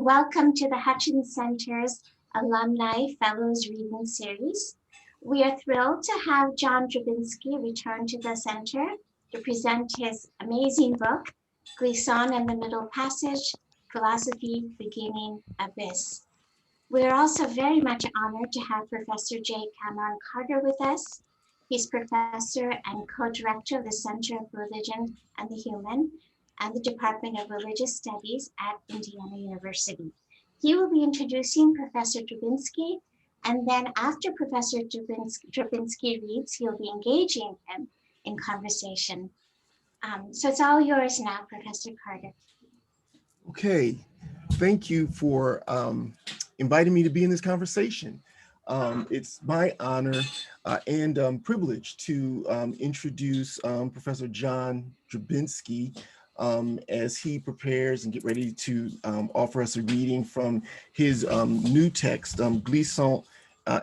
welcome to the Hutchins Center's Alumni Fellows Reading Series. We are thrilled to have John Drabinski return to the center to present his amazing book, Glissant and the Middle Passage, Philosophy Beginning, Abyss. We're also very much honored to have Professor J. Kameron Carter with us. He's professor and co-director of the Center of Religion and the Human and the Department of Religious Studies at Indiana University. He will be introducing Professor Drabinski, and then after Professor Drabinski reads, he'll be engaging him in conversation. So it's all yours now, Professor Carter. Okay, thank you for inviting me to be in this conversation. It's my honor and privilege to introduce Professor John Drabinski as he prepares and get ready to offer us a reading from his new text, Glissant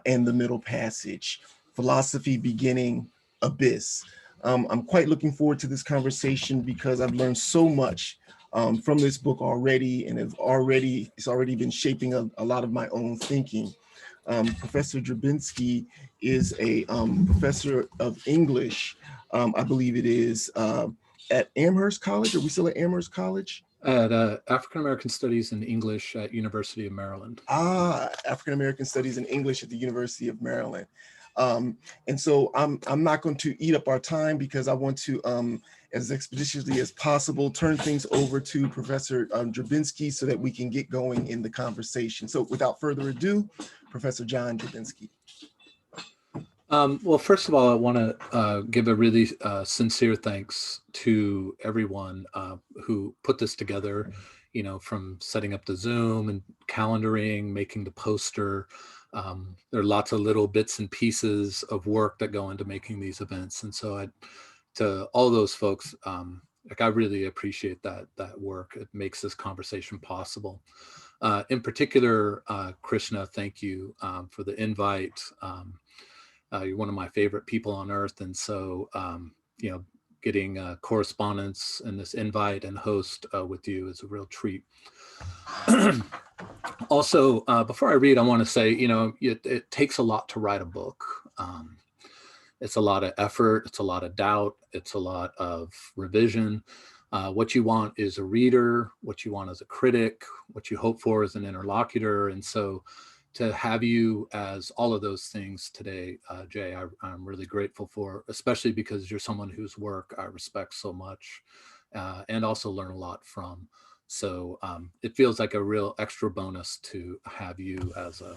and the Middle Passage, Philosophy Beginning, Abyss. I'm quite looking forward to this conversation because I've learned so much from this book already, and it's already been shaping a lot of my own thinking. Professor Drabinski is a professor of English, I believe it is, at Amherst College. Are we still at Amherst College? At African American Studies and English at University of Maryland. African American Studies and English at the University of Maryland. And so I'm not going to eat up our time because I want to, as expeditiously as possible, turn things over to Professor Drabinski so that we can get going in the conversation. So without further ado, Professor John Drabinski. Well, first of all, I want to give a really sincere thanks to everyone who put this together, you know, from setting up the Zoom and calendaring, making the poster. There are lots of little bits and pieces of work that go into making these events. And so to all those folks, I really appreciate that work. It makes this conversation possible. In particular, Krishna, thank you for the invite. You're one of my favorite people on earth. And so, you know, getting correspondence and this invite and host with you is a real treat. Also, before I read, I want to say, you know, it takes a lot to write a book. It's a lot of effort. It's a lot of doubt. It's a lot of revision. What you want is a reader. What you want is a critic. What you hope for is an interlocutor. And so to have you as all of those things today, Jay, I'm really grateful for, especially because you're someone whose work I respect so much and also learn a lot from. So it feels like a real extra bonus to have you as a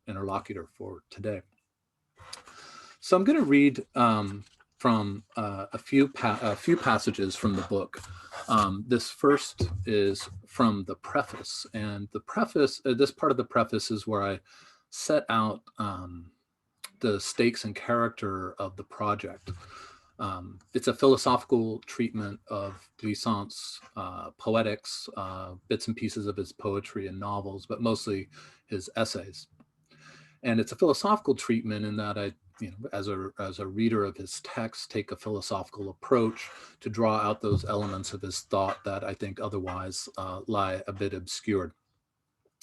interlocutor for today. So I'm going to read from a few passages from the book. This first is from the preface, and the preface, this part of the preface is where I set out the stakes and character of the project. It's a philosophical treatment of Glissant's poetics, bits and pieces of his poetry and novels, but mostly his essays. And it's a philosophical treatment in that I, you know, as a reader of his text, take a philosophical approach to draw out those elements of his thought that I think otherwise lie a bit obscured.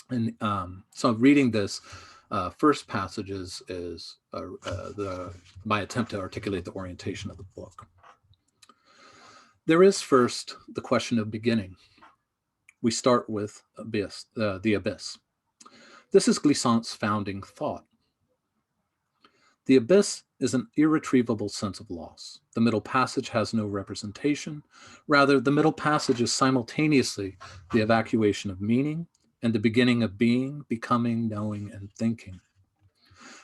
And so reading this first passage is my attempt to articulate the orientation of the book. There is first the question of beginning. We start with the abyss. This is Glissant's founding thought. The abyss is an irretrievable sense of loss. The middle passage has no representation. Rather, the middle passage is simultaneously the evacuation of meaning and the beginning of being, becoming, knowing, and thinking.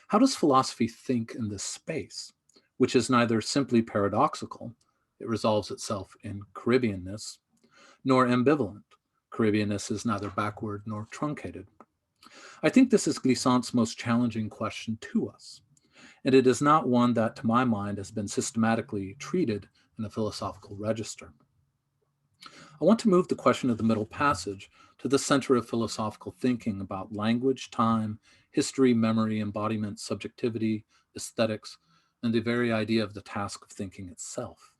How does philosophy think in this space, which is neither simply paradoxical, it resolves itself in Caribbeanness, nor ambivalent? Caribbeanness is neither backward nor truncated. I think this is Glissant's most challenging question to us. And it is not one that, to my mind, has been systematically treated in a philosophical register. I want to move the question of the middle passage to the center of philosophical thinking about language, time, history, memory, embodiment, subjectivity, aesthetics, and the very idea of the task of thinking itself.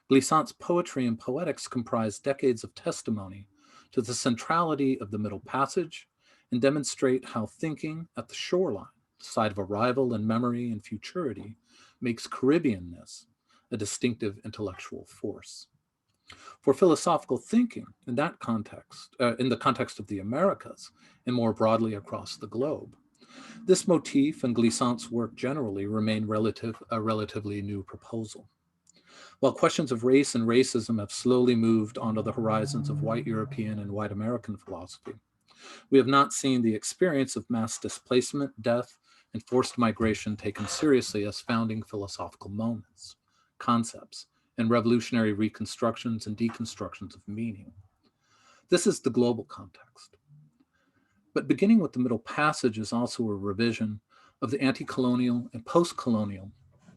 Glissant's poetry and poetics comprise decades of testimony to the centrality of the Middle Passage and demonstrate how thinking at the shoreline, side of arrival and memory and futurity, makes Caribbeanness a distinctive intellectual force. For philosophical thinking in that context, in the context of the Americas and more broadly across the globe, this motif and Glissant's work generally remain a relatively new proposal. While questions of race and racism have slowly moved onto the horizons of white European and white American philosophy, we have not seen the experience of mass displacement, death, and forced migration taken seriously as founding philosophical moments, concepts, and revolutionary reconstructions and deconstructions of meaning. This is the global context. But beginning with the Middle Passage is also a revision of the anti-colonial and post-colonial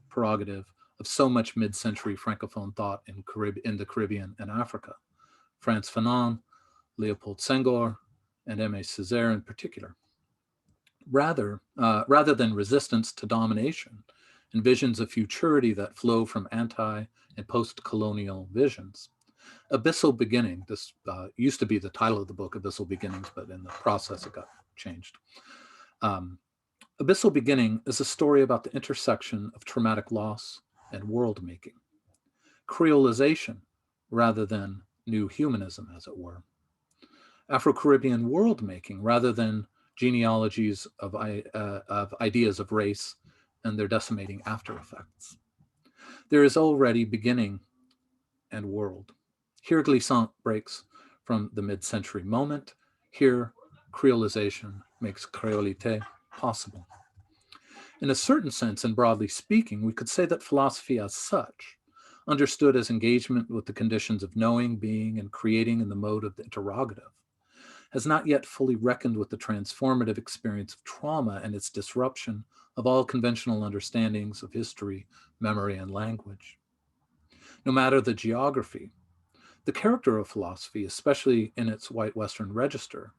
prerogative of so much mid-century Francophone thought in the Caribbean and Africa, Frantz Fanon, Leopold Senghor, and Aimé Césaire in particular. Rather than resistance to domination and visions of futurity that flow from anti- and post-colonial visions, Abyssal Beginning, this used to be the title of the book, Abyssal Beginnings, but in the process it got changed. Abyssal Beginning is a story about the intersection of traumatic loss and world making, creolization rather than new humanism, as it were, Afro-Caribbean world making rather than genealogies of ideas of race and their decimating after effects. There is already beginning and world. Here Glissant breaks from the mid-century moment. Here creolization makes creolité possible. In a certain sense, and broadly speaking, we could say that philosophy as such, understood as engagement with the conditions of knowing, being, and creating in the mode of the interrogative, has not yet fully reckoned with the transformative experience of trauma and its disruption of all conventional understandings of history, memory, and language. No matter the geography, the character of philosophy, especially in its white Western register,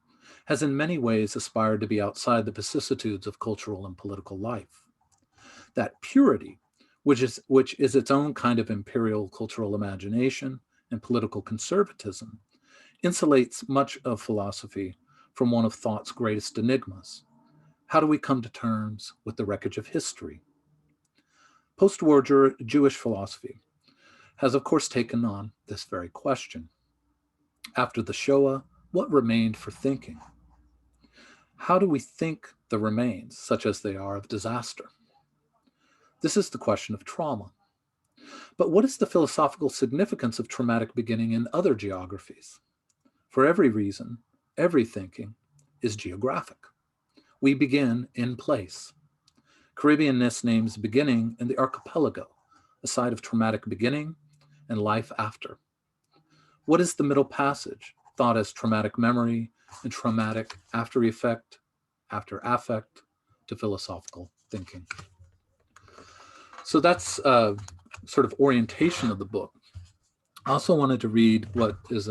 has in many ways aspired to be outside the vicissitudes of cultural and political life. That purity, which is its own kind of imperial cultural imagination and political conservatism, insulates much of philosophy from one of thought's greatest enigmas. How do we come to terms with the wreckage of history? Post-war Jewish philosophy has, of course, taken on this very question. After the Shoah, what remained for thinking? How do we think the remains, such as they are, of disaster? This is the question of trauma. But what is the philosophical significance of traumatic beginning in other geographies? For every reason, every thinking is geographic. We begin in place. Caribbeanness names beginning in the archipelago, a site of traumatic beginning and life after. What is the Middle Passage, thought as traumatic memory and traumatic after effect, after affect to philosophical thinking? So that's sort of orientation of the book. I also wanted to read what is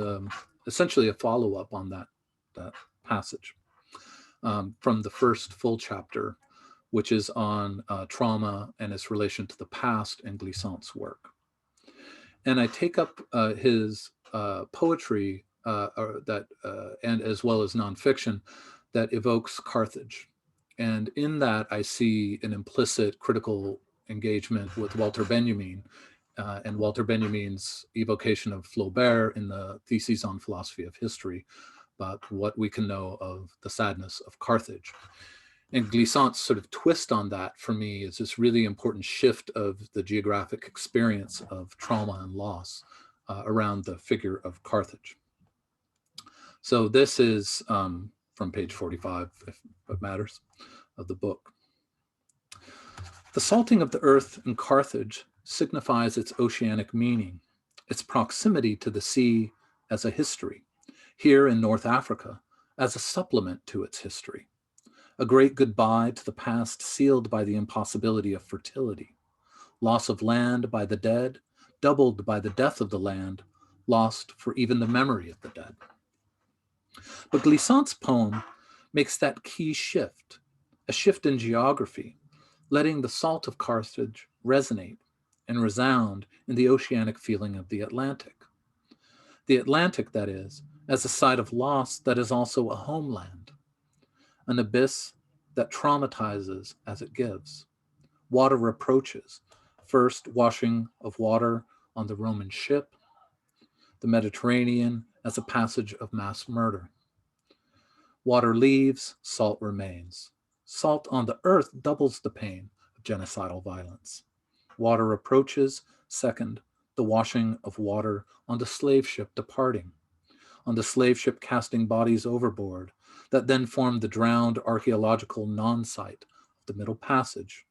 essentially a follow-up on that passage from the first full chapter, which is on trauma and its relation to the past in Glissant's work. And I take up his poetry and as well as nonfiction that evokes Carthage. And in that, I see an implicit critical engagement with Walter Benjamin and Walter Benjamin's evocation of Flaubert in the Theses on Philosophy of History, about what we can know of the sadness of Carthage. And Glissant's sort of twist on that for me is this really important shift of the geographic experience of trauma and loss around the figure of Carthage. So this is from page 45, if it matters, of the book. The salting of the earth in Carthage signifies its oceanic meaning, its proximity to the sea as a history, here in North Africa as a supplement to its history, a great goodbye to the past sealed by the impossibility of fertility, loss of land by the dead, doubled by the death of the land, lost for even the memory of the dead. But Glissant's poem makes that key shift, a shift in geography, letting the salt of Carthage resonate and resound in the oceanic feeling of the Atlantic. The Atlantic, that is, as a site of loss that is also a homeland, an abyss that traumatizes as it gives. Water approaches, first washing of water on the Roman ship, the Mediterranean as a passage of mass murder. Water leaves, salt remains. Salt on the earth doubles the pain of genocidal violence. Water approaches, second, the washing of water on the slave ship departing, on the slave ship casting bodies overboard that then form the drowned archaeological non-site of the Middle Passage.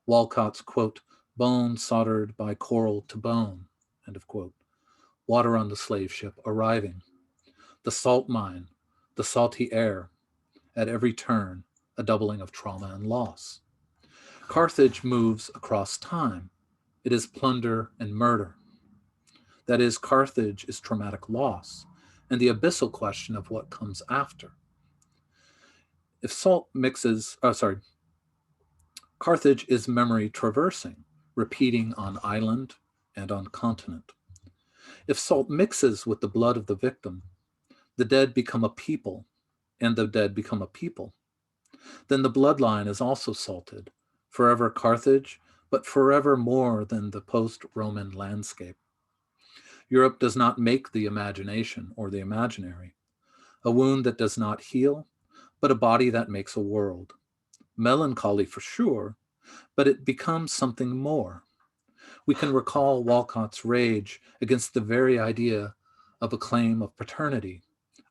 Walcott's, quote, bone soldered by coral to bone, end of quote. Water on the slave ship arriving. The salt mine, the salty air, at every turn, a doubling of trauma and loss. Carthage moves across time. It is plunder and murder. That is, Carthage is traumatic loss and the abyssal question of what comes after. If salt mixes, Carthage is memory traversing, repeating on island and on continent. If salt mixes with the blood of the victim, the dead become a people, and the dead become a people. Then the bloodline is also salted, forever Carthage, but forever more than the post-Roman landscape. Europe does not make the imagination or the imaginary, a wound that does not heal, but a body that makes a world. Melancholy for sure, but it becomes something more. We can recall Walcott's rage against the very idea of a claim of paternity.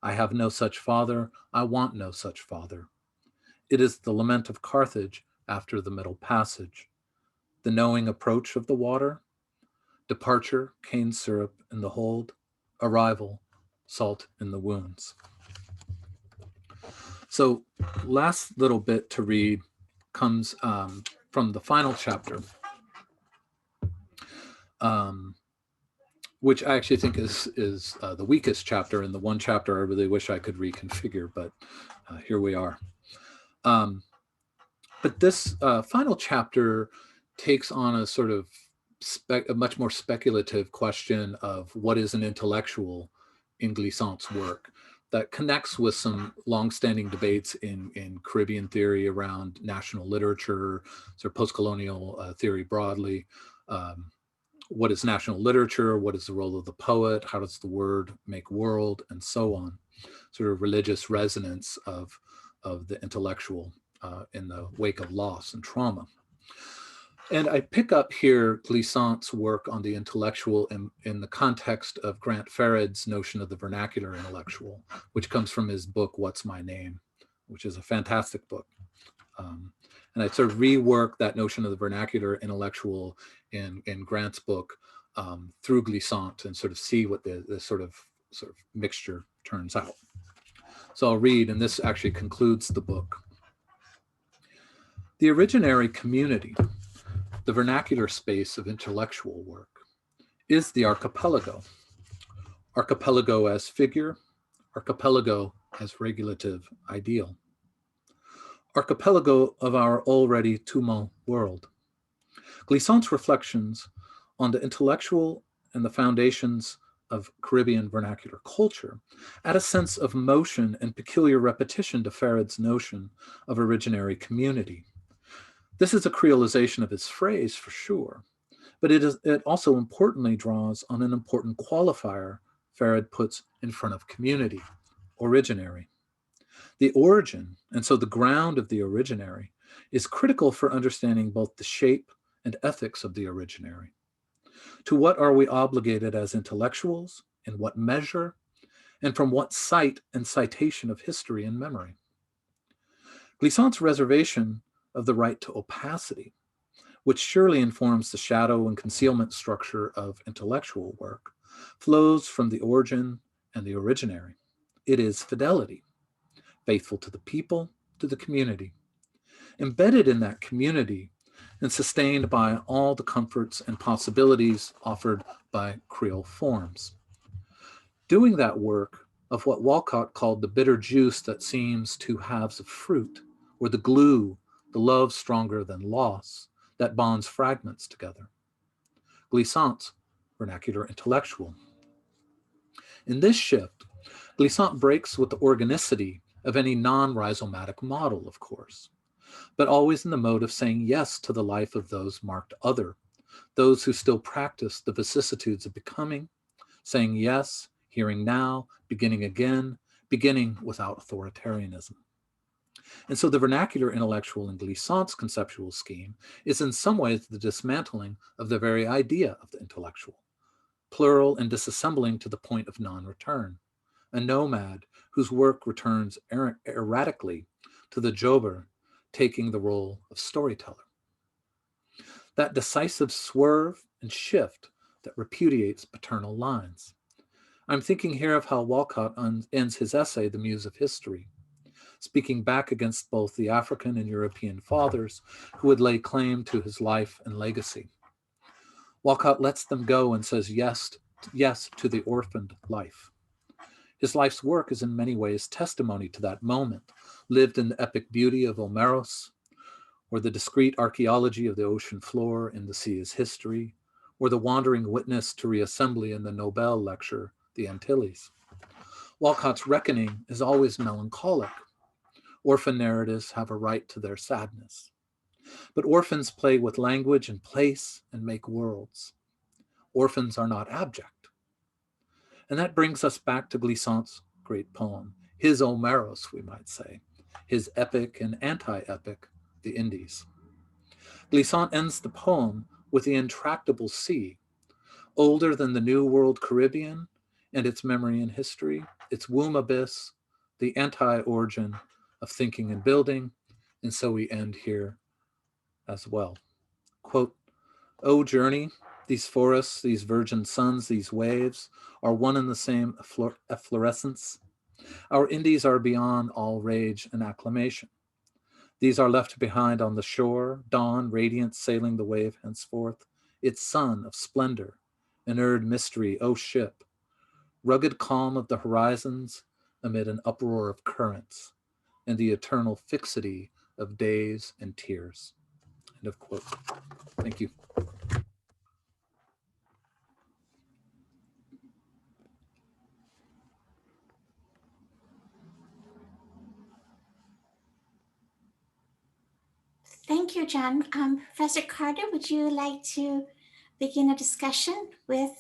I have no such father, I want no such father. It is the lament of Carthage after the Middle Passage. The knowing approach of the water, departure, cane syrup in the hold, arrival, salt in the wounds. So last little bit to read comes from the final chapter, which I actually think is the weakest chapter, and the one chapter I really wish I could reconfigure, but here we are. But this final chapter takes on a sort of a much more speculative question of what is an intellectual in Glissant's work that connects with some longstanding debates in Caribbean theory around national literature, sort of post-colonial theory broadly. What is national literature? What is the role of the poet? How does the word make world? And so on. Sort of religious resonance of the intellectual in the wake of loss and trauma. And I pick up here Glissant's work on the intellectual in the context of Grant Farid's notion of the vernacular intellectual, which comes from his book, What's My Name, which is a fantastic book. And I sort of rework that notion of the vernacular intellectual in Grant's book through Glissant and sort of see what the sort of mixture turns out. So I'll read, and this actually concludes the book. The originary community, the vernacular space of intellectual work, is the archipelago. Archipelago as figure, archipelago as regulative ideal. Archipelago of our already tumult world. Glissant's reflections on the intellectual and the foundations of Caribbean vernacular culture add a sense of motion and peculiar repetition to Farid's notion of originary community. This is a creolization of his phrase for sure, but it also importantly draws on an important qualifier Farid puts in front of community, originary. The origin, and so the ground of the originary, is critical for understanding both the shape and ethics of the originary. To what are we obligated as intellectuals, in what measure, and from what site and citation of history and memory? Glissant's reservation of the right to opacity, which surely informs the shadow and concealment structure of intellectual work, flows from the origin and the originary. It is fidelity, faithful to the people, to the community, embedded in that community and sustained by all the comforts and possibilities offered by Creole forms. Doing that work of what Walcott called the bitter juice that seems two halves of fruit, or the glue, the love stronger than loss, that bonds fragments together. Glissant's vernacular intellectual. In this shift, Glissant breaks with the organicity of any non-rhizomatic model, of course, but always in the mode of saying yes to the life of those marked other, those who still practice the vicissitudes of becoming, saying yes, hearing now, beginning again, beginning without authoritarianism. And so the vernacular intellectual in Glissant's conceptual scheme is in some ways the dismantling of the very idea of the intellectual, plural and disassembling to the point of non-return, a nomad whose work returns erratically to the jober, taking the role of storyteller. That decisive swerve and shift that repudiates paternal lines. I'm thinking here of how Walcott ends his essay, The Muse of History, speaking back against both the African and European fathers who would lay claim to his life and legacy. Walcott lets them go and says yes to the orphaned life. His life's work is in many ways testimony to that moment, lived in the epic beauty of Omeros, or the discrete archaeology of the ocean floor in The Sea is History, or the wandering witness to reassembly in the Nobel lecture, The Antilles. Walcott's reckoning is always melancholic. Orphan narratives have a right to their sadness. But orphans play with language and place and make worlds. Orphans are not abject. And that brings us back to Glissant's great poem, his Omeros, we might say, his epic and anti-epic, The Indies. Glissant ends the poem with the intractable sea, older than the New World Caribbean and its memory and history, its womb abyss, the anti-origin of thinking and building, and so we end here as well. Quote, "O journey, these forests, these virgin suns, these waves are one and the same efflorescence. Our Indies are beyond all rage and acclamation. These are left behind on the shore, dawn radiant sailing the wave henceforth, its sun of splendor, inurned mystery, O ship, rugged calm of the horizons amid an uproar of currents, and the eternal fixity of days and tears." End of quote. Thank you. Thank you, John. Professor Carter, would you like to begin a discussion with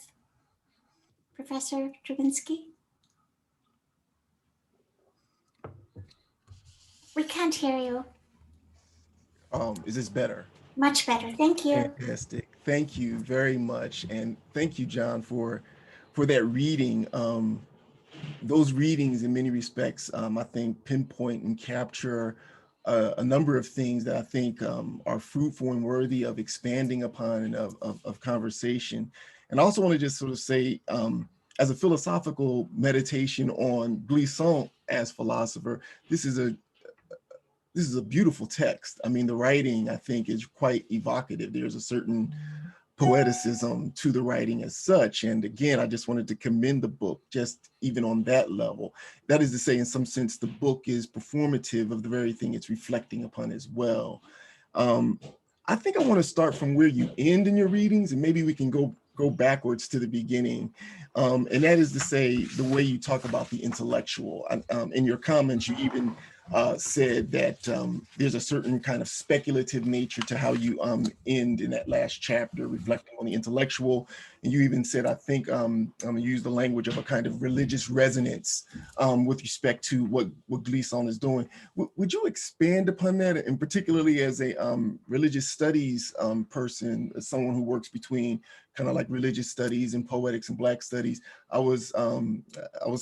Professor Drabinski? We can't hear you. Is this better? Much better. Thank you. Fantastic. Thank you very much. And thank you, John, for that reading. Those readings in many respects, I think, pinpoint and capture a number of things that I think are fruitful and worthy of expanding upon and of conversation. And I also want to just sort of say, as a philosophical meditation on Glissant as philosopher, this is a beautiful text. I mean, the writing, I think, is quite evocative. There's a certain poeticism to the writing as such. And again, I just wanted to commend the book just even on that level. That is to say, in some sense, the book is performative of the very thing it's reflecting upon as well. I think I want to start from where you end in your readings, and maybe we can go backwards to the beginning. And that is to say, the way you talk about the intellectual. In your comments, you even said that there's a certain kind of speculative nature to how you end in that last chapter, reflecting on the intellectual. And you even said, I think, you used the language of a kind of religious resonance with respect to what Glissant is doing. Would you expand upon that, and particularly as a religious studies person, as someone who works between kind of like religious studies and poetics and Black studies? I was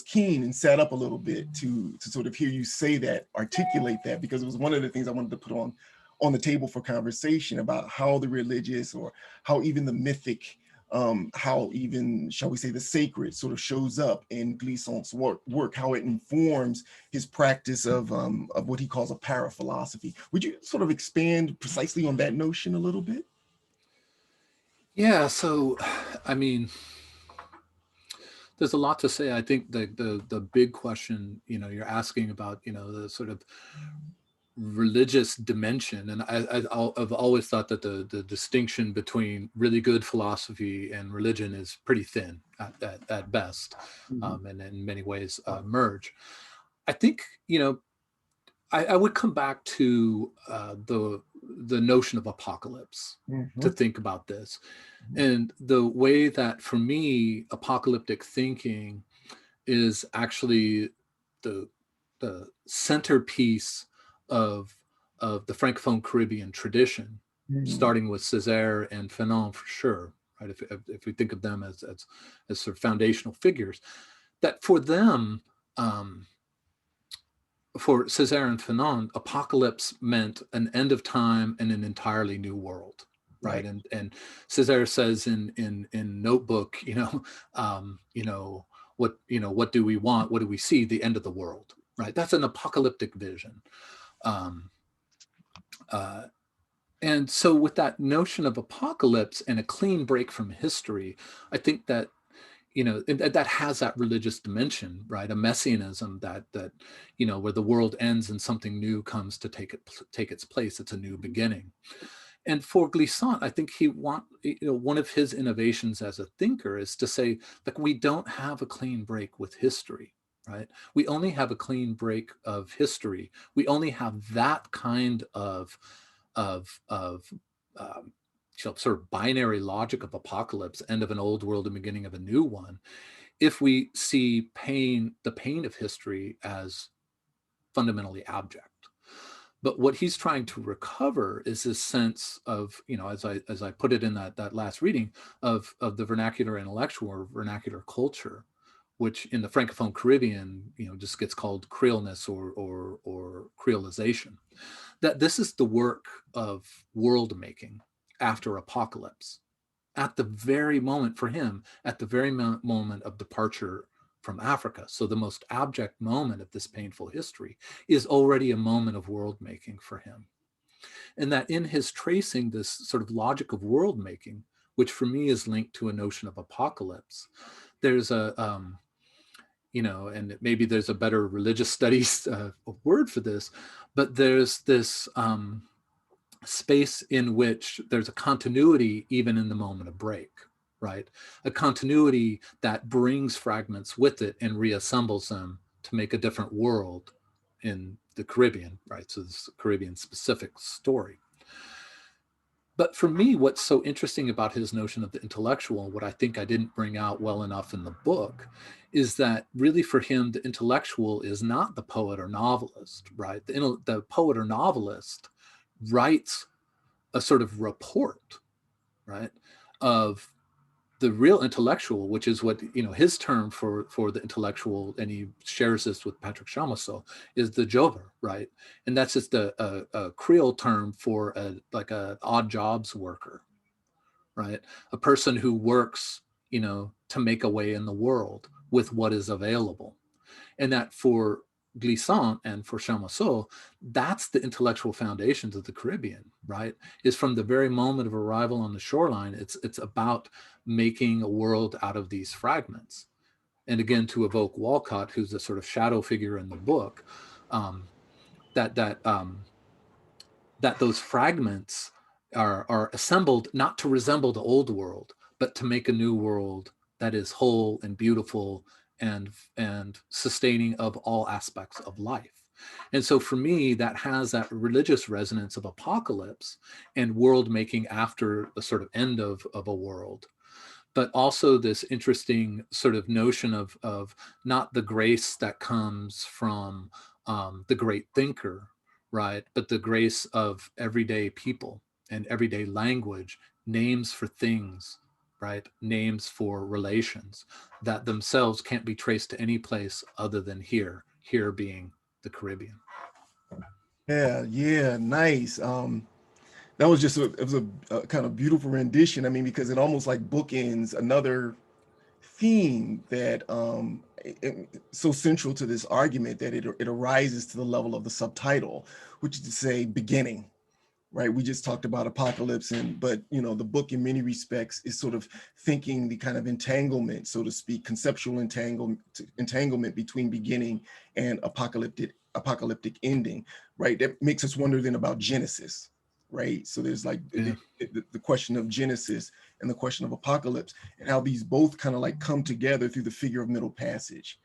keen and sat up a little bit to sort of hear you say that, articulate that, because it was one of the things I wanted to put on the table for conversation about how the religious, or how even the mythic, how even, shall we say, the sacred sort of shows up in Glissant's work, how it informs his practice of what he calls a paraphilosophy. Would you sort of expand precisely on that notion a little bit? Yeah, so, I mean, there's a lot to say. I think the big question, you're asking about, the sort of religious dimension. And I've always thought that the distinction between really good philosophy and religion is pretty thin at best, and in many ways merge. I think, I would come back to the notion of apocalypse to think about this. And the way that, for me, apocalyptic thinking is actually the centerpiece of the Francophone Caribbean tradition, starting with Césaire and Fanon for sure, right? If we think of them as sort of foundational figures, that for them, for Césaire and Fanon, apocalypse meant an end of time and an entirely new world, right? And Césaire says in Notebook, what do we want? What do we see? The end of the world, right? That's an apocalyptic vision. And so with that notion of apocalypse and a clean break from history, I think that, that has that religious dimension, right? A messianism that where the world ends and something new comes to take its place. It's a new beginning. And for Glissant, I think one of his innovations as a thinker is to say, like, we don't have a clean break with history, right? We only have a clean break of history. We only have that kind of sort of binary logic of apocalypse, end of an old world and beginning of a new one, if we see the pain of history as fundamentally abject. But what he's trying to recover is this sense of, as I put it in that last reading, of the vernacular intellectual or vernacular culture, which in the Francophone Caribbean, just gets called Creoleness or Creolization. That this is the work of world making after apocalypse, at the very moment, for him, at the very moment of departure from Africa. So the most abject moment of this painful history is already a moment of world making for him. And that in his tracing this sort of logic of world making, which for me is linked to a notion of apocalypse, there's and maybe there's a better religious studies word for this, but there's this space in which there's a continuity even in the moment of break, right? A continuity that brings fragments with it and reassembles them to make a different world in the Caribbean, right? So this Caribbean specific story. But for me, what's so interesting about his notion of the intellectual, and what I think I didn't bring out well enough in the book, is that really for him, the intellectual is not the poet or novelist, right? The poet or novelist writes a sort of report, right, of the real intellectual, which is what, his term for the intellectual, and he shares this with Patrick Chamoiseau, is the jover, right? And that's just a Creole term for like a odd jobs worker, right? A person who works, to make a way in the world with what is available. And that for Glissant and for Chamoiseau, that's the intellectual foundations of the Caribbean, right? Is from the very moment of arrival on the shoreline, it's about making a world out of these fragments. And again, to evoke Walcott, who's a sort of shadow figure in the book, that those fragments are assembled not to resemble the old world, but to make a new world that is whole and beautiful and sustaining of all aspects of life. And so for me, that has that religious resonance of apocalypse and world making after the sort of end of a world, but also this interesting sort of notion of not the grace that comes from the great thinker, right, but the grace of everyday people and everyday language, names for things, right? Names for relations that themselves can't be traced to any place other than here being the Caribbean. Yeah, nice. That was just it was a kind of beautiful rendition. I mean, because it almost like bookends another theme that so central to this argument that it arises to the level of the subtitle, which is to say beginning. Right, we just talked about apocalypse, but the book in many respects is sort of thinking the kind of entanglement, so to speak, conceptual entanglement between beginning and apocalyptic apocalyptic ending, right? That makes us wonder then about Genesis, right? So there's like the question of Genesis and the question of apocalypse, and how these both kind of like come together through the figure of middle passage.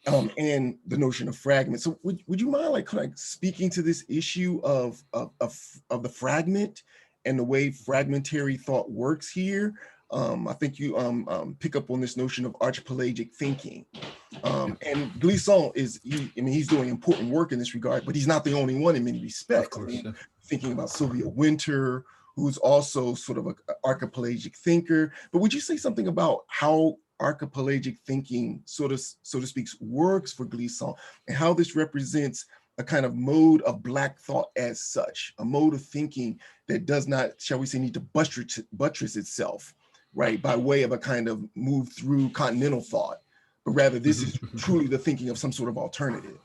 And the notion of fragment. So would you mind like kind of speaking to this issue of the fragment and the way fragmentary thought works here? I think you pick up on this notion of archipelagic thinking. And Glissant he's doing important work in this regard, but he's not the only one in many respects. Of course, yeah. Thinking about Sylvia Wynter, who's also sort of an archipelagic thinker. But would you say something about how archipelagic thinking, so to speak, works for Glissant, and how this represents a kind of mode of Black thought as such, a mode of thinking that does not, shall we say, need to buttress itself, right, by way of a kind of move through continental thought, but rather this is truly the thinking of some sort of alternative.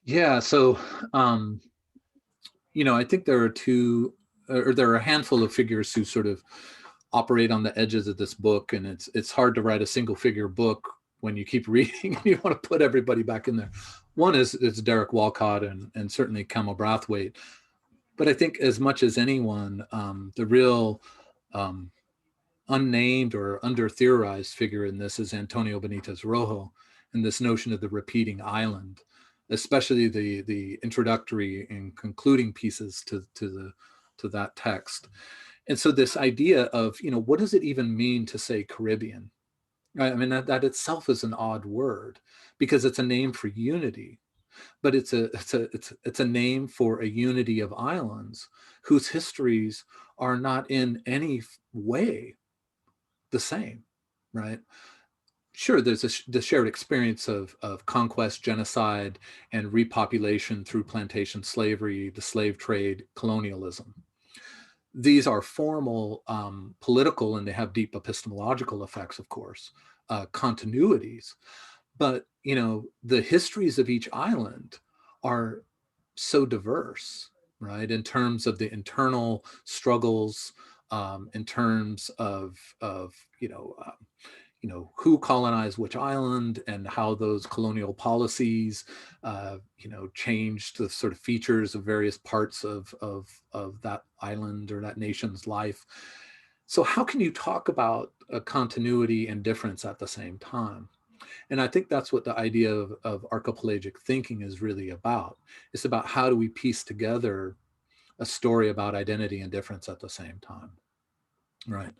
Yeah, so, I think there are a handful of figures who sort of operate on the edges of this book, and it's hard to write a single figure book when you keep reading and you want to put everybody back in there. One is Derek Walcott and certainly Camel Brathwaite, but I think as much as anyone, the real unnamed or under theorized figure in this is Antonio Benitez Rojo, and this notion of the repeating island, especially the introductory and concluding pieces to that text. And so this idea of, what does it even mean to say Caribbean? Right? I mean, that itself is an odd word because it's a name for unity, but it's a name for a unity of islands whose histories are not in any way the same, right? Sure, there's the shared experience of conquest, genocide, and repopulation through plantation slavery, the slave trade, colonialism. These are formal, political, and they have deep epistemological effects, of course, continuities. But, the histories of each island are so diverse, right? In terms of the internal struggles, in terms of who colonized which island and how those colonial policies, changed the sort of features of various parts of that island or that nation's life. So how can you talk about a continuity and difference at the same time? And I think that's what the idea of archipelagic thinking is really about. It's about how do we piece together a story about identity and difference at the same time. Right.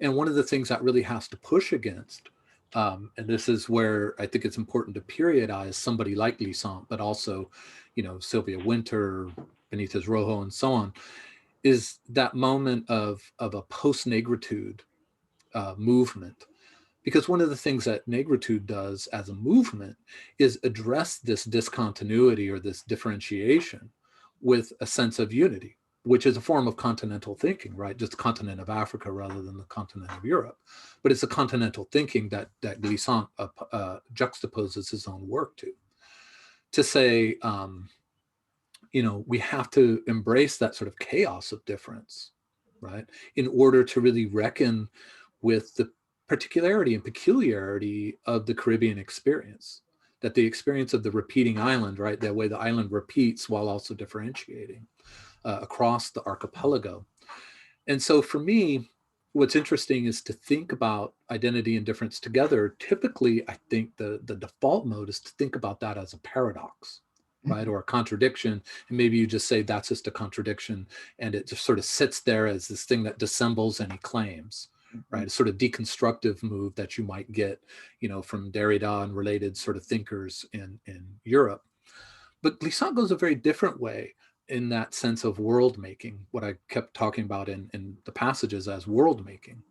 And one of the things that really has to push against, and this is where I think it's important to periodize somebody like Glissant, but also, Sylvia Wynter, Benitez Rojo, and so on, is that moment of a post-negritude movement. Because one of the things that negritude does as a movement is address this discontinuity or this differentiation with a sense of unity, which is a form of continental thinking, right? Just the continent of Africa rather than the continent of Europe. But it's a continental thinking that Glissant juxtaposes his own work to say, we have to embrace that sort of chaos of difference, right? In order to really reckon with the particularity and peculiarity of the Caribbean experience, that the experience of the repeating island, right? That way the island repeats while also differentiating across the archipelago. And so for me, what's interesting is to think about identity and difference together. Typically, I think the default mode is to think about that as a paradox, right? Or a contradiction. And maybe you just say that's just a contradiction. And it just sort of sits there as this thing that dissembles any claims, right? A sort of deconstructive move that you might get, from Derrida and related sort of thinkers in Europe. But Glissant goes a very different way in that sense of world making, what I kept talking about in the passages as world making.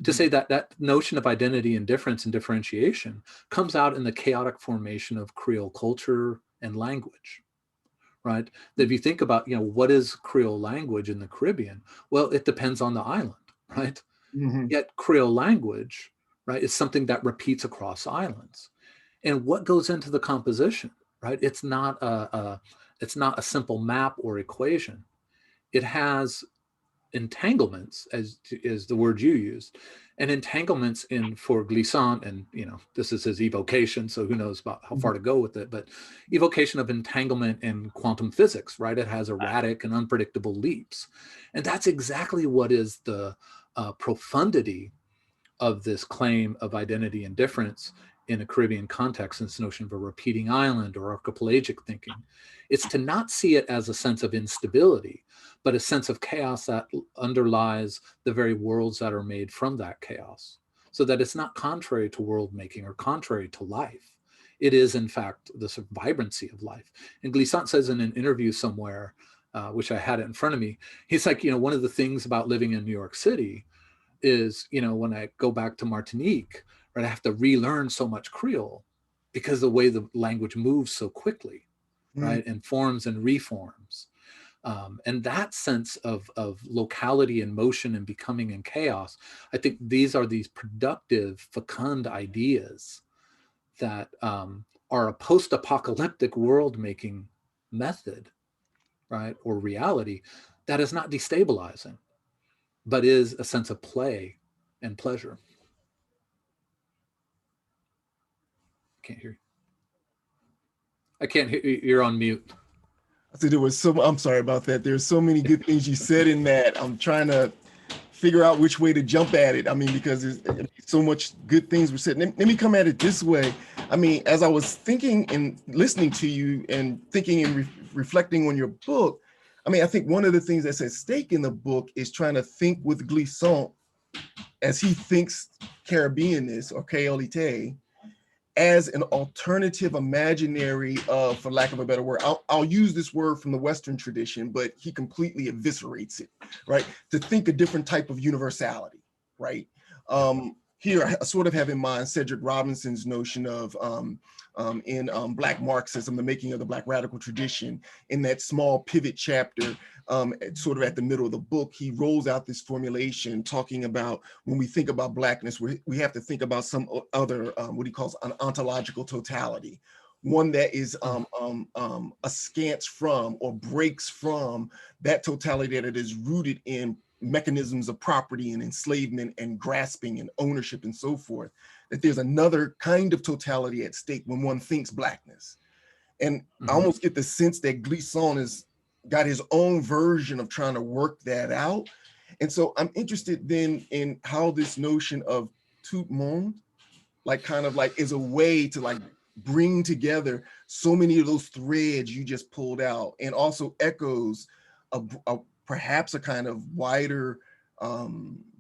To say that notion of identity and difference and differentiation comes out in the chaotic formation of Creole culture and language, right? That if you think about, what is Creole language in the Caribbean? Well, it depends on the island, right? Yet Creole language, right, is something that repeats across islands. And what goes into the composition, right? It's not a simple map or equation. It has entanglements, as is the word you used, and entanglements for Glissant, and this is his evocation, so who knows about how far to go with it, but evocation of entanglement in quantum physics, right? It has erratic and unpredictable leaps, and that's exactly what is the profundity of this claim of identity and difference in a Caribbean context, in this notion of a repeating island or archipelagic thinking. It's to not see it as a sense of instability, but a sense of chaos that underlies the very worlds that are made from that chaos, so that it's not contrary to world making or contrary to life. It is, in fact, the sort of vibrancy of life. And Glissant says in an interview somewhere, which I had it in front of me, he's like, one of the things about living in New York City is, when I go back to Martinique, right, I have to relearn so much Creole because the way the language moves so quickly, right, and forms and reforms. And that sense of locality and motion and becoming and chaos, I think these are these productive, fecund ideas that are a post-apocalyptic world-making method, right, or reality that is not destabilizing, but is a sense of play and pleasure. Can't hear you. I can't hear you. You're on mute. I said I'm sorry about that. There's so many good things you said in that. I'm trying to figure out which way to jump at it. I mean, because there's so much good things were said. Let me come at it this way. I mean, as I was thinking and listening to you and thinking and reflecting on your book, I mean, I think one of the things that's at stake in the book is trying to think with Glissant as he thinks Caribbeanness or Créolité as an alternative imaginary of, for lack of a better word, I'll use this word from the Western tradition, but he completely eviscerates it, right? To think a different type of universality, right? Here, I sort of have in mind Cedric Robinson's notion of, in Black Marxism, the making of the Black radical tradition, in that small pivot chapter, sort of at the middle of the book, he rolls out this formulation talking about when we think about Blackness, we have to think about some other, what he calls an ontological totality, one that is askance from or breaks from that totality that is rooted in mechanisms of property and enslavement and grasping and ownership and so forth, that there's another kind of totality at stake when one thinks Blackness. And I almost get the sense that Glissant has got his own version of trying to work that out. And so I'm interested then in how this notion of tout monde, like kind of like is a way to like bring together so many of those threads you just pulled out, and also echoes of perhaps a kind of wider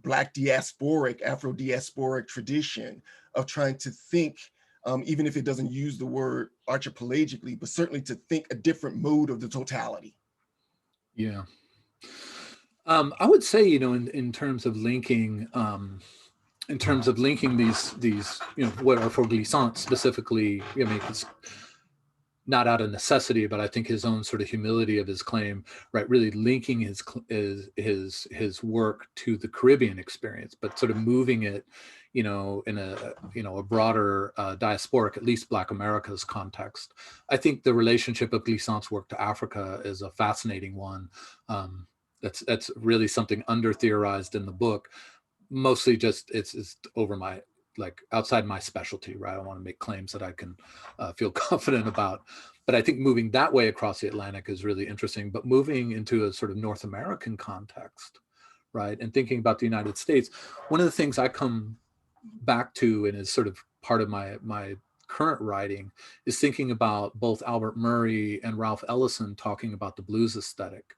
Black diasporic, Afro-diasporic tradition of trying to think, even if it doesn't use the word archipelagically, but certainly to think a different mode of the totality. Yeah. I would say, in terms of linking, these, what are for Glissant specifically, I mean, it's not out of necessity, but I think his own sort of humility of his claim, right, really linking his work to the Caribbean experience, but sort of moving it, in a broader diasporic, at least Black America's context. I think the relationship of Glissant's work to Africa is a fascinating one. That's really something under theorized in the book. Mostly just it's over my, like, outside my specialty, right? I don't want to make claims that I can feel confident about, but I think moving that way across the Atlantic is really interesting. But moving into a sort of North American context, right, and thinking about the United States, one of the things I come back to and is sort of part of my current writing is thinking about both Albert Murray and Ralph Ellison talking about the blues aesthetic.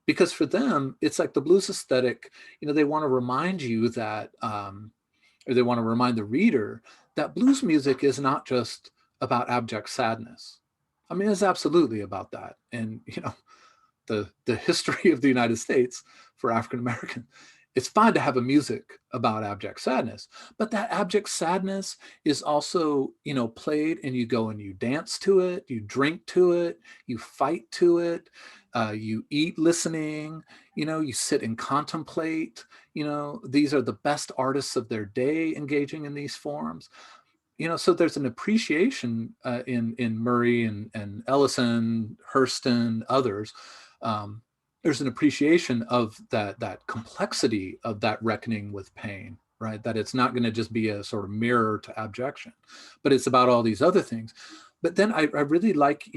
Because for them, it's like the blues aesthetic, they want to remind you that, or they want to remind the reader that blues music is not just about abject sadness. I mean, it's absolutely about that. And, the history of the United States for African American, it's fine to have a music about abject sadness, but that abject sadness is also, played, and you go and you dance to it, you drink to it, you fight to it, you eat listening, you sit and contemplate, these are the best artists of their day engaging in these forms. So there's an appreciation in Murray and Ellison, Hurston, others, there's an appreciation of that complexity of that reckoning with pain, right? That it's not going to just be a sort of mirror to abjection, but it's about all these other things. But then I really like,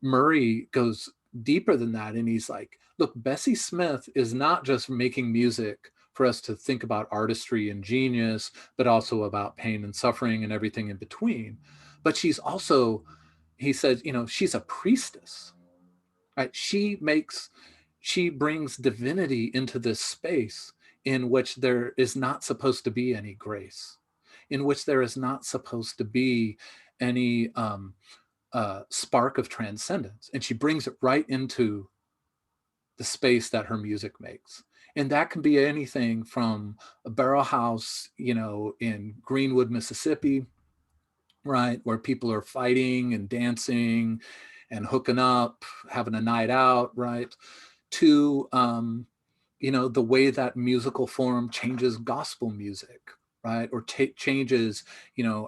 Murray goes deeper than that. And he's like, look, Bessie Smith is not just making music for us to think about artistry and genius, but also about pain and suffering and everything in between. But she's also, he says, she's a priestess, right? She brings divinity into this space in which there is not supposed to be any grace, in which there is not supposed to be any spark of transcendence. And she brings it right into the space that her music makes. And that can be anything from a barrel house, in Greenwood, Mississippi, right, where people are fighting and dancing and hooking up, having a night out, right, to, the way that musical form changes gospel music, right, or changes,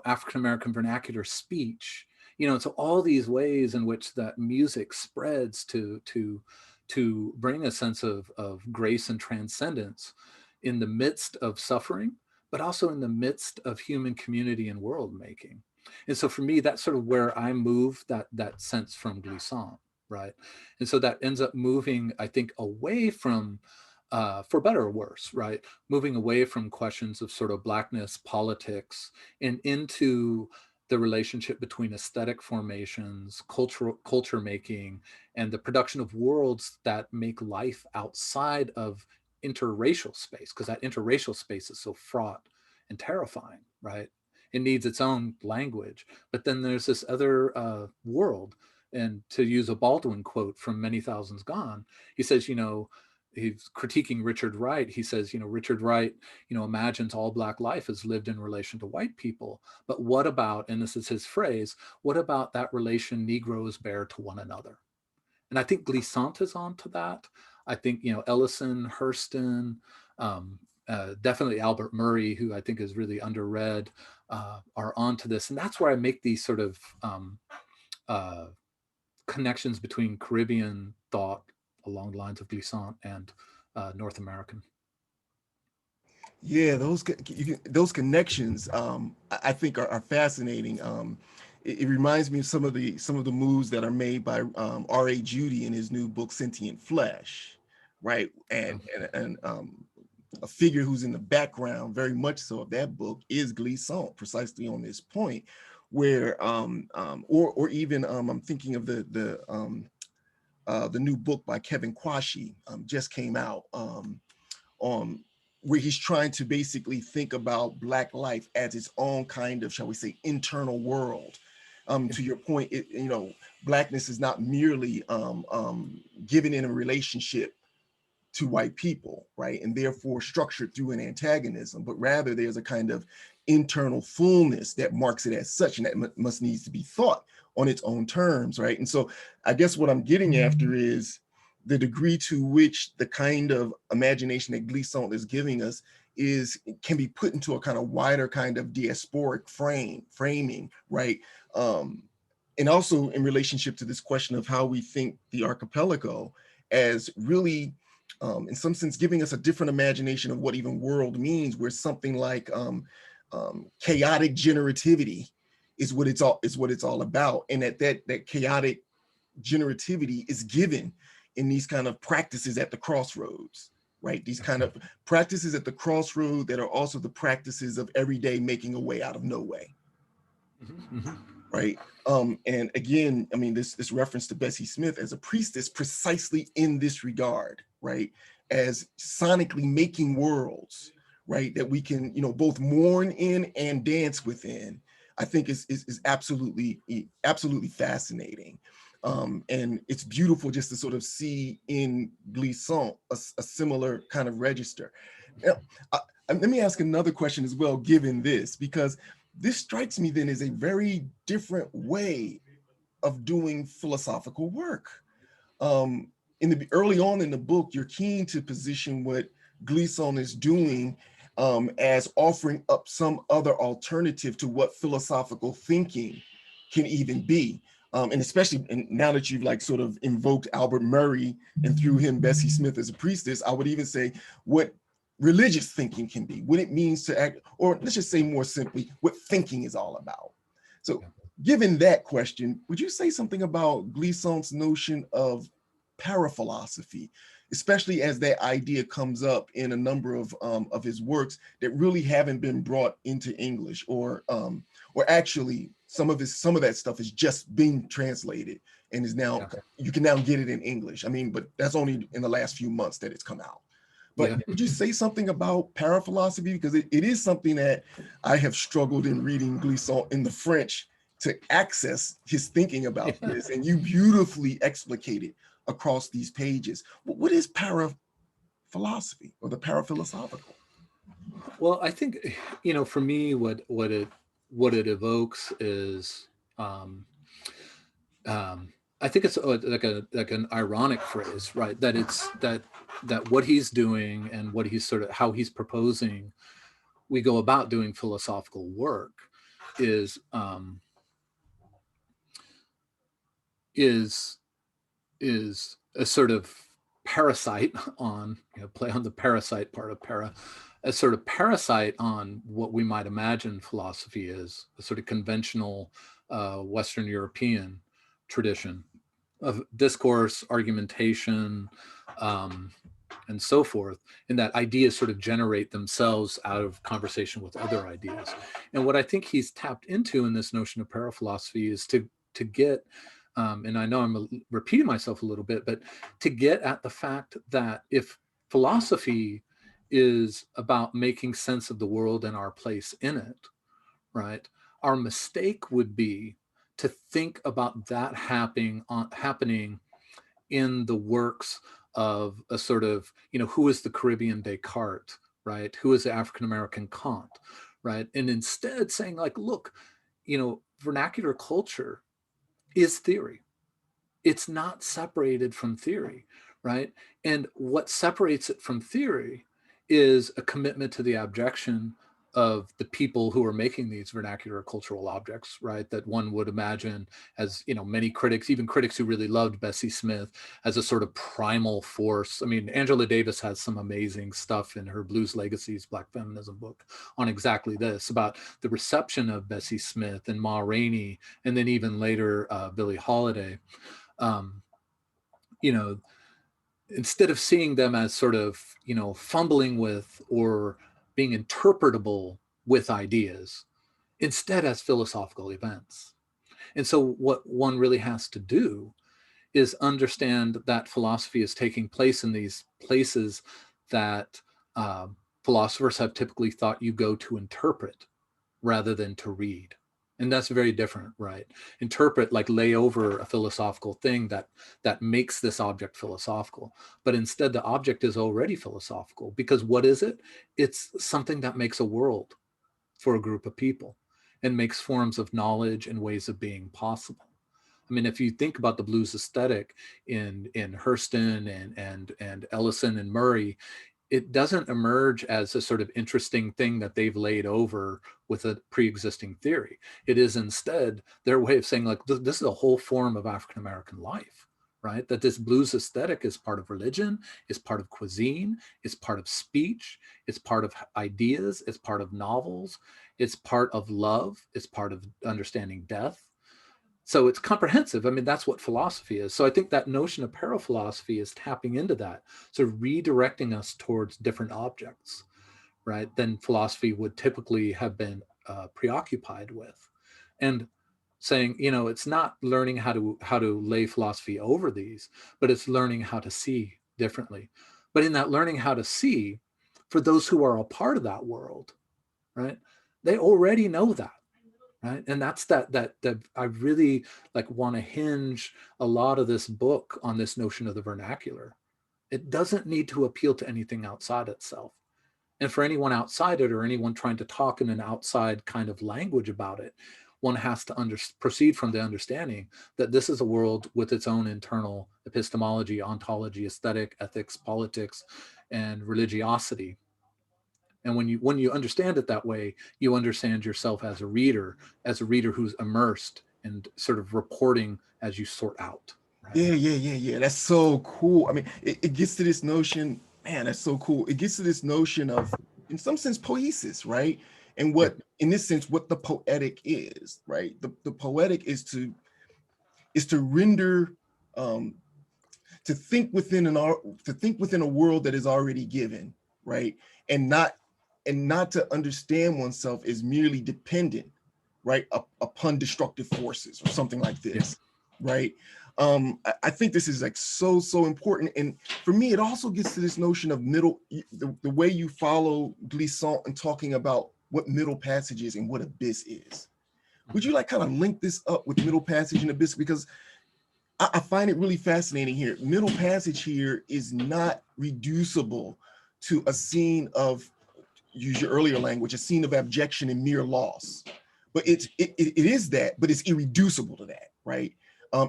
African-American vernacular speech, so all these ways in which that music spreads to bring a sense of grace and transcendence in the midst of suffering, but also in the midst of human community and world making. And so for me, that's sort of where I move that sense from Glissant, right? And so that ends up moving, I think, away from, for better or worse, right? Moving away from questions of sort of Blackness, politics, and into the relationship between aesthetic formations, culture making, and the production of worlds that make life outside of interracial space, because that interracial space is so fraught and terrifying, right? It needs its own language. But then there's this other world. And to use a Baldwin quote from Many Thousands Gone, he says, he's critiquing Richard Wright. He says, Richard Wright, imagines all Black life is lived in relation to white people. But what about, and this is his phrase, what about that relation Negroes bear to one another? And I think Glissant is onto that. I think, Ellison, Hurston, definitely Albert Murray, who I think is really underread, are onto this. And that's where I make these sort of connections between Caribbean thought along the lines of Glissant and North American. Yeah, those connections I think are fascinating. It reminds me of some of the moves that are made by R.A. Judy in his new book Sentient Flesh, right? And a figure who's in the background, very much so, of that book is Glissant, precisely on this point, where or even I'm thinking of the new book by Kevin Quashie just came out where he's trying to basically think about Black life as its own kind of, shall we say, internal world. To your point, Blackness is not merely given in a relationship to white people, right? And therefore structured through an antagonism, but rather there's a kind of internal fullness that marks it as such, and that must needs to be thought on its own terms, right? And so I guess what I'm getting after is the degree to which the kind of imagination that Glissant is giving us can be put into a kind of wider kind of diasporic framing, right? And also in relationship to this question of how we think the archipelago as really, in some sense, giving us a different imagination of what even world means, where something like chaotic generativity is what it's all about, and that chaotic generativity is given in these kind of practices at the crossroads, right? These kind of practices at the crossroad that are also the practices of everyday making a way out of no way, right? And again, I mean, this reference to Bessie Smith as a priestess precisely in this regard, right? As sonically making worlds, right? That we can, both mourn in and dance within, I think is absolutely fascinating. And it's beautiful just to sort of see in Glissant a similar kind of register. Now, let me ask another question as well, given this, because this strikes me then as a very different way of doing philosophical work. Early on in the book, you're keen to position what Glissant is doing as offering up some other alternative to what philosophical thinking can even be. and especially and now that you've like sort of invoked Albert Murray and through him Bessie Smith as a priestess, I would even say what religious thinking can be, what it means to act, or let's just say more simply, what thinking is all about. So given that question, would you say something about Glissant's notion of paraphilosophy, especially as that idea comes up in a number of his works that really haven't been brought into English, or actually some of that stuff is just being translated and is now, you can now get it in English. I mean, but that's only in the last few months that it's come out. But would you say something about paraphilosophy? Because it is something that I have struggled in reading Glissant in the French to access his thinking about this, and you beautifully explicate it across these pages. What is paraphilosophy, or the paraphilosophical? Well, I think, you know, for me, what it evokes is, I think it's like an ironic phrase, right? That it's that what he's doing and what he's sort of how he's proposing we go about doing philosophical work is a sort of parasite on, you know, play on the parasite part of para, a sort of parasite on what we might imagine philosophy is, a sort of conventional Western European tradition of discourse, argumentation, and so forth, and that ideas sort of generate themselves out of conversation with other ideas. And what I think he's tapped into in this notion of paraphilosophy is to get, and I know I'm repeating myself a little bit, but to get at the fact that if philosophy is about making sense of the world and our place in it, right, our mistake would be to think about that happening in the works of a sort of, you know, who is the Caribbean Descartes, right? Who is the African-American Kant, right? And instead saying like, look, you know, vernacular culture is theory. It's not separated from theory, right? And what separates it from theory is a commitment to the abjection of the people who are making these vernacular cultural objects, right? That one would imagine as, you know, many critics, even critics who really loved Bessie Smith, as a sort of primal force. I mean, Angela Davis has some amazing stuff in her Blues Legacies, Black Feminism book on exactly this, about the reception of Bessie Smith and Ma Rainey, and then even later Billie Holiday. You know, instead of seeing them as sort of, you know, fumbling with or being interpretable with ideas, instead as philosophical events. And so what one really has to do is understand that philosophy is taking place in these places that philosophers have typically thought you go to interpret rather than to read. And that's very different, right? Interpret, like lay over a philosophical thing that makes this object philosophical. But instead, the object is already philosophical, because what is it? It's something that makes a world for a group of people and makes forms of knowledge and ways of being possible. I mean, if you think about the blues aesthetic in Hurston and Ellison and Murray, it doesn't emerge as a sort of interesting thing that they've laid over with a pre-existing theory. It is instead their way of saying, like, this is a whole form of African-American life, right? That this blues aesthetic is part of religion, is part of cuisine, is part of speech, it's part of ideas, it's part of novels, it's part of love, it's part of understanding death. So it's comprehensive. I mean, that's what philosophy is. So I think that notion of paraphilosophy is tapping into that, sort of redirecting us towards different objects, right, than philosophy would typically have been preoccupied with. And saying, you know, it's not learning how to lay philosophy over these, but it's learning how to see differently. But in that learning how to see, for those who are a part of that world, right, they already know that. Right. And that's that I really like want to hinge a lot of this book on this notion of the vernacular. It doesn't need to appeal to anything outside itself. And for anyone outside it, or anyone trying to talk in an outside kind of language about it, one has to proceed from the understanding that this is a world with its own internal epistemology, ontology, aesthetic, ethics, politics, and religiosity. And when you understand it that way, you understand yourself as a reader who's immersed and sort of reporting as you sort out. Right? Yeah. That's so cool. I mean, it gets to this notion, man, that's so cool. It gets to this notion of, in some sense, poesis, right? And Yeah. what, in this sense, what the poetic is, right? The poetic is to render, um, to think within a world that is already given, right? And not to understand oneself as merely dependent, right, upon destructive forces or something like this, right? I think this is like so important. And for me, it also gets to this notion of the way you follow Glissant and talking about what middle passage is and what abyss is. Would you like kind of link this up with middle passage and abyss? Because I find it really fascinating here. Middle passage here is not reducible to a scene of, use your earlier language, a scene of abjection and mere loss. But it is that, but it's irreducible to that, right?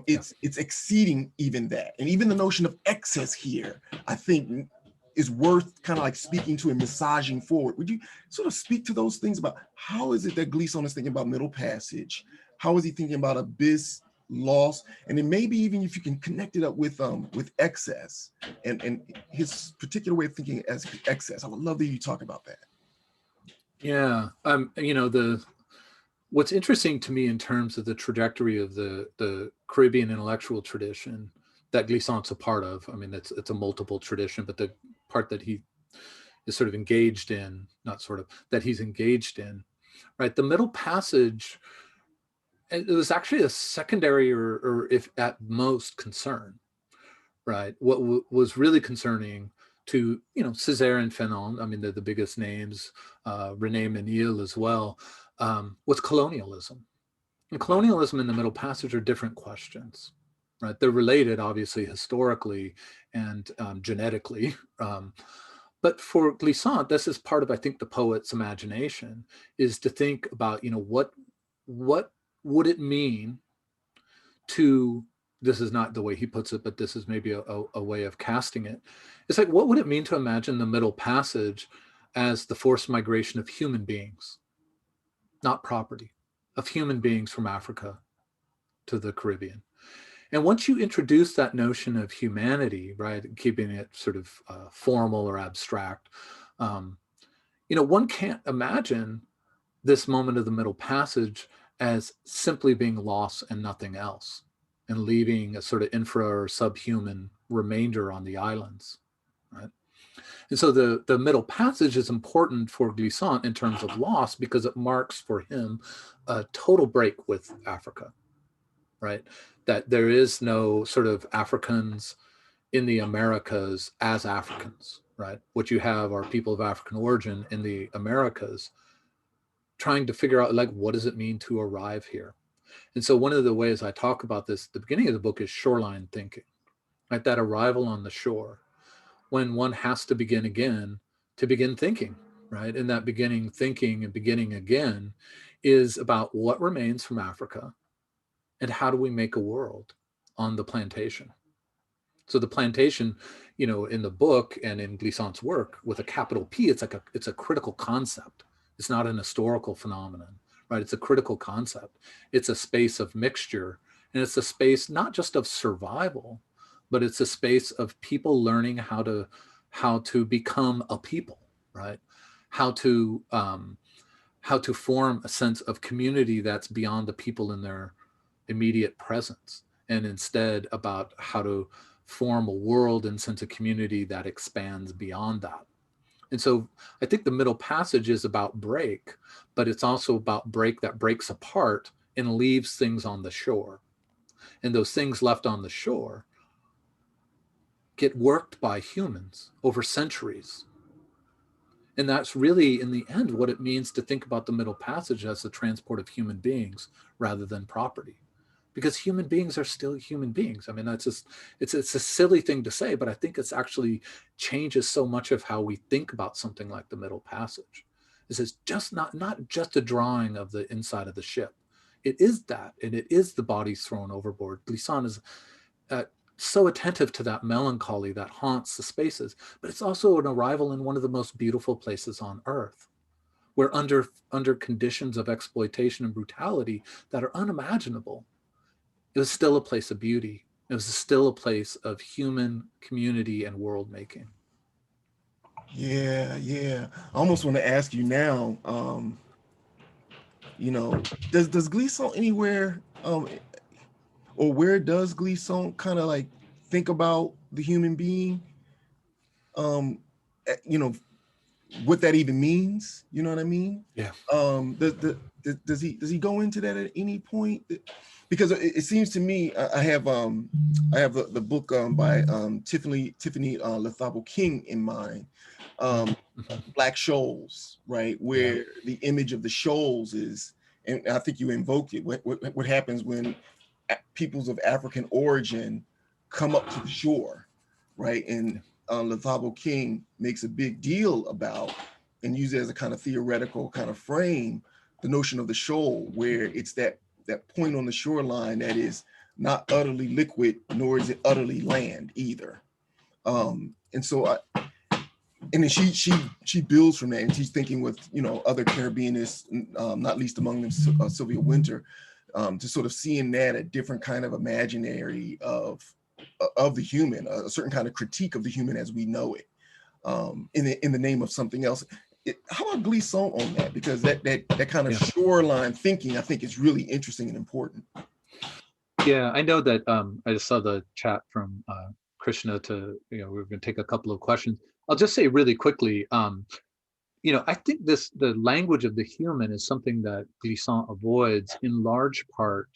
It's exceeding even that. And even the notion of excess here, I think, is worth kind of like speaking to and massaging forward. Would you sort of speak to those things about how is it that Glissant is thinking about middle passage? How is he thinking about abyss, loss, and then maybe even if you can connect it up with excess and his particular way of thinking as excess? I would love that you talk about that. Yeah, what's interesting to me in terms of the trajectory of the Caribbean intellectual tradition that Glissant's a part of. I mean, it's a multiple tradition, but the part that he is sort of engaged in, not sort of, that he's engaged in, right? The middle passage, it was actually a secondary or if at most concern, right? What was really concerning to, Césaire and Fanon, I mean, they're the biggest names, René Menil as well, was colonialism. And colonialism and the middle passage are different questions, right? They're related, obviously, historically and genetically. But for Glissant, this is part of, I think, the poet's imagination, is to think about, what would it mean to, this is not the way he puts it, but this is maybe a way of casting it. It's like, what would it mean to imagine the middle passage as the forced migration of human beings, not property, of human beings from Africa to the Caribbean? And once you introduce that notion of humanity, right, keeping it sort of formal or abstract, one can't imagine this moment of the middle passage as simply being loss and nothing else, and leaving a sort of infra or subhuman remainder on the islands, right? And so the middle passage is important for Glissant in terms of loss because it marks for him a total break with Africa, right? That there is no sort of Africans in the Americas as Africans, right? What you have are people of African origin in the Americas trying to figure out, like, what does it mean to arrive here? And so one of the ways I talk about this, the beginning of the book, is shoreline thinking, right? That arrival on the shore, when one has to begin again to begin thinking, right? And that beginning thinking and beginning again is about what remains from Africa and how do we make a world on the plantation. So the plantation, in the book and in Glissant's work with a capital P, it's a critical concept. It's not an historical phenomenon, right? It's a critical concept. It's a space of mixture, and it's a space not just of survival, but it's a space of people learning how to become a people, right? How to form a sense of community that's beyond the people in their immediate presence, and instead about how to form a world and sense of community that expands beyond that. And so I think the middle passage is about break, but it's also about break that breaks apart and leaves things on the shore. And those things left on the shore get worked by humans over centuries. And that's really, in the end, what it means to think about the middle passage as the transport of human beings rather than property. Because human beings are still human beings. I mean, that's just, it's a silly thing to say, but I think it's actually changes so much of how we think about something like the middle passage. This is just not just a drawing of the inside of the ship. It is that, and it is the bodies thrown overboard. Glissant is so attentive to that melancholy that haunts the spaces, but it's also an arrival in one of the most beautiful places on earth, where under conditions of exploitation and brutality that are unimaginable, it was still a place of beauty. It was still a place of human community and world making. Yeah, yeah. I almost want to ask you now, you know, does Glissant anywhere, or where does Glissant kind of like think about the human being? You know, what that even means, you know what I mean? Yeah. Does he go into that at any point? Because it seems to me, I have the book by Tiffany Lethabo King in mind, Black Shoals, right, where the image of the shoals is, and I think you invoked it. What happens when peoples of African origin come up to the shore, right? And Lethabo King makes a big deal about and uses it as a kind of theoretical kind of frame the notion of the shoal, where it's that point on the shoreline that is not utterly liquid, nor is it utterly land either. And so and then she builds from that, and she's thinking with, you know, other Caribbeanists, not least among them Sylvia Wynter, to sort of seeing that a different kind of imaginary of the human, a certain kind of critique of the human as we know it, in the name of something else. How about Glissant on that? Because that kind of shoreline thinking, I think, is really interesting and important. Yeah, I know that. I just saw the chat from Krishna to, you know, we're going to take a couple of questions. I'll just say really quickly, you know, I think the language of the human is something that Glissant avoids in large part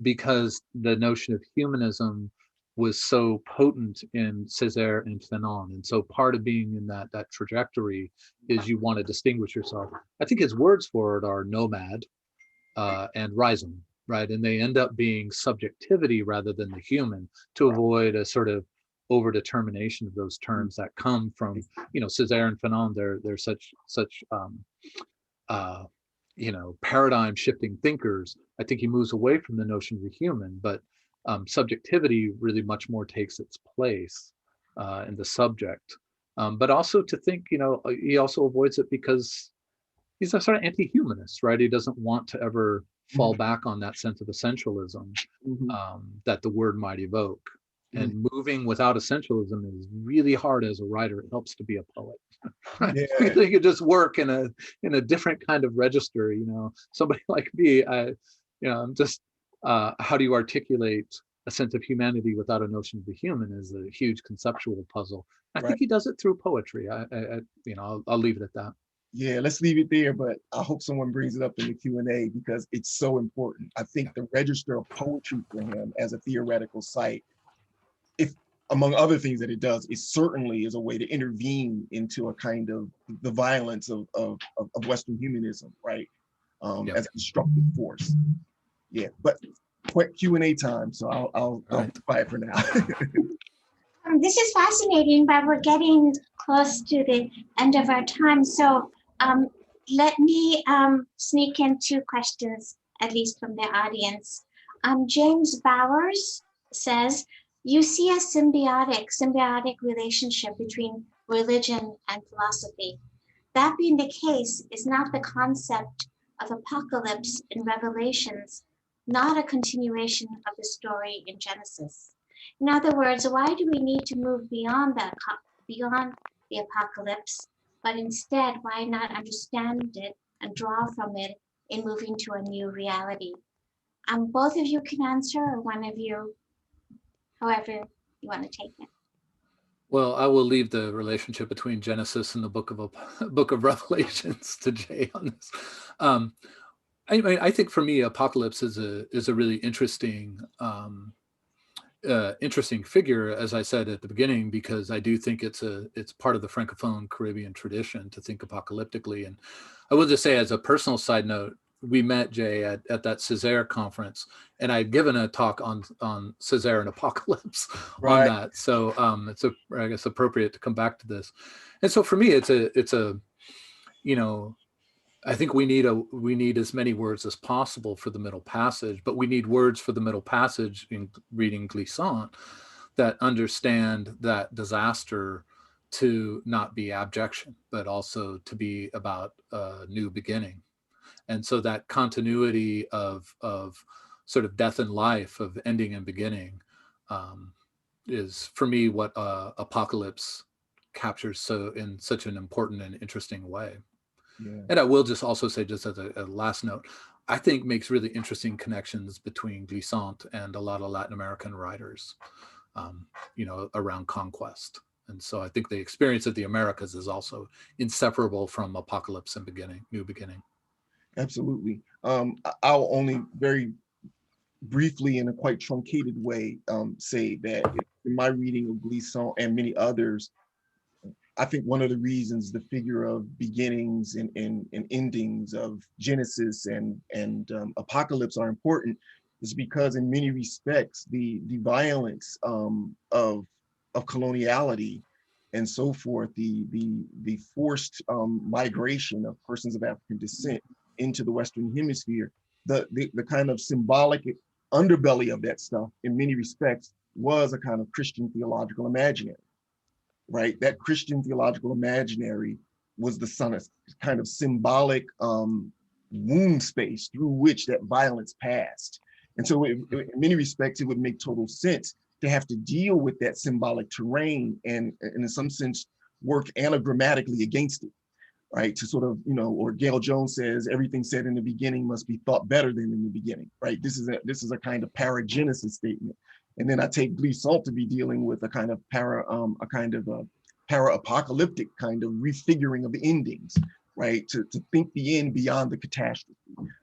because the notion of humanism was so potent in Césaire and Fanon. And so part of being in that trajectory is you want to distinguish yourself. I think his words for it are nomad and rhizome, right? And they end up being subjectivity rather than the human, to avoid a sort of overdetermination of those terms that come from, you know, Césaire and Fanon. They're such you know, paradigm shifting thinkers. I think he moves away from the notion of the human, but subjectivity really much more takes its place in the subject. But also to think, you know, he also avoids it because he's a sort of anti-humanist, right? He doesn't want to ever fall back on that sense of essentialism that the word might evoke. And moving without essentialism is really hard as a writer. It helps to be a poet. Right? Yeah. You could just work in a different kind of register. You know, somebody like me, you know, I'm just how do you articulate a sense of humanity without a notion of the human is a huge conceptual puzzle. I think he does it through poetry. You know, I'll leave it at that. Yeah, let's leave it there, but I hope someone brings it up in the Q&A because it's so important. I think the register of poetry for him as a theoretical site, if among other things that it does, it certainly is a way to intervene into a kind of the violence of Western humanism, right? As a destructive force. Yeah, but quick Q&A time, so I'll be quiet for now. This is fascinating, but we're getting close to the end of our time. So let me sneak in two questions, at least from the audience. James Bowers says, you see a symbiotic relationship between religion and philosophy. That being the case, is not the concept of apocalypse in Revelations not a continuation of the story in Genesis? In other words, why do we need to move beyond the apocalypse, but instead, why not understand it and draw from it in moving to a new reality? Both of you can answer, or one of you, however you want to take it. Well, I will leave the relationship between Genesis and the book of Revelations to Jay on this. I mean, I think for me, apocalypse is a really interesting figure, as I said at the beginning, because I do think it's part of the Francophone Caribbean tradition to think apocalyptically. And I will just say, as a personal side note, we met Jay at that Césaire conference, and I'd given a talk on Césaire and apocalypse on that. So it's I guess appropriate to come back to this. And so for me, it's a you know, I think we need as many words as possible for the middle passage, but we need words for the middle passage in reading Glissant that understand that disaster to not be abjection, but also to be about a new beginning. And so that continuity of sort of death and life, of ending and beginning, is for me what Apocalypse captures so in such an important and interesting way. Yeah. And I will just also say, just as a last note, I think makes really interesting connections between Glissant and a lot of Latin American writers, you know, around conquest. And so I think the experience of the Americas is also inseparable from Apocalypse and beginning, new beginning. Absolutely. I'll only very briefly, in a quite truncated way, say that in my reading of Glissant and many others, I think one of the reasons the figure of beginnings and endings of Genesis and Apocalypse are important is because in many respects, the violence of coloniality and so forth, the forced migration of persons of African descent into the Western Hemisphere, the kind of symbolic underbelly of that stuff in many respects was a kind of Christian theological imaginary, right? That Christian theological imaginary was the son of kind of symbolic womb space through which that violence passed. And so in many respects, it would make total sense to have to deal with that symbolic terrain and in some sense, work anagrammatically against it, right? To sort of, you know, or Gail Jones says, everything said in the beginning must be thought better than in the beginning, right? This is a kind of paragenesis statement. And then I take Glissant to be dealing with a kind of para-apocalyptic kind of refiguring of the endings, right? To think the end beyond the catastrophe.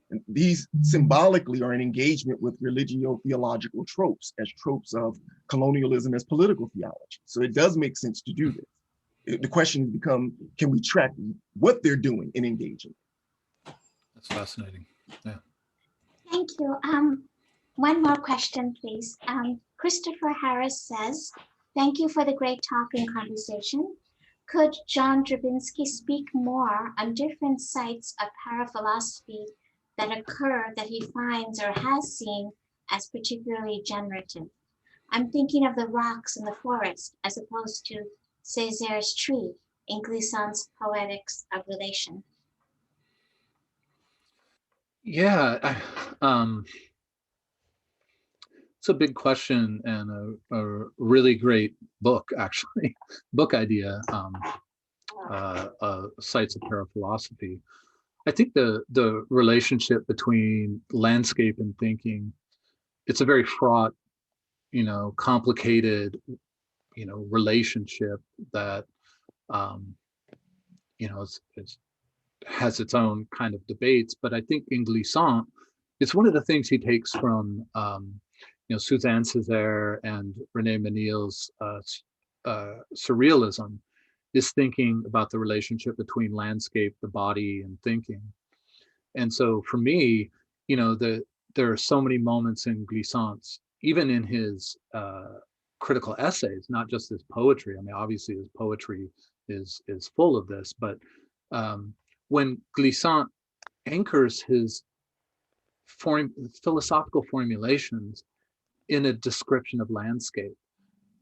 And these symbolically are an engagement with religio-theological tropes as tropes of colonialism as political theology. So it does make sense to do this. The question has become, can we track what they're doing in engaging? That's fascinating. Yeah. Thank you. One more question, please. Christopher Harris says, thank you for the great talk and conversation. Could John Drabinski speak more on different sites of paraphilosophy that occur that he finds or has seen as particularly generative? I'm thinking of the rocks in the forest as opposed to César's tree in Glissant's Poetics of Relation. Yeah, it's a big question and a really great book, actually, book idea, Sites of Paraphilosophy. I think the relationship between landscape and thinking, it's a very fraught, you know, complicated, you know, relationship that, you know, has its own kind of debates. But I think in Glissant, it's one of the things he takes from, you know, Suzanne Césaire and René Menil's surrealism, is thinking about the relationship between landscape, the body, and thinking. And so for me, you know, there are so many moments in Glissant's, even in his critical essays, not just his poetry. I mean, obviously his poetry is full of this, but when Glissant anchors his philosophical formulations in a description of landscape,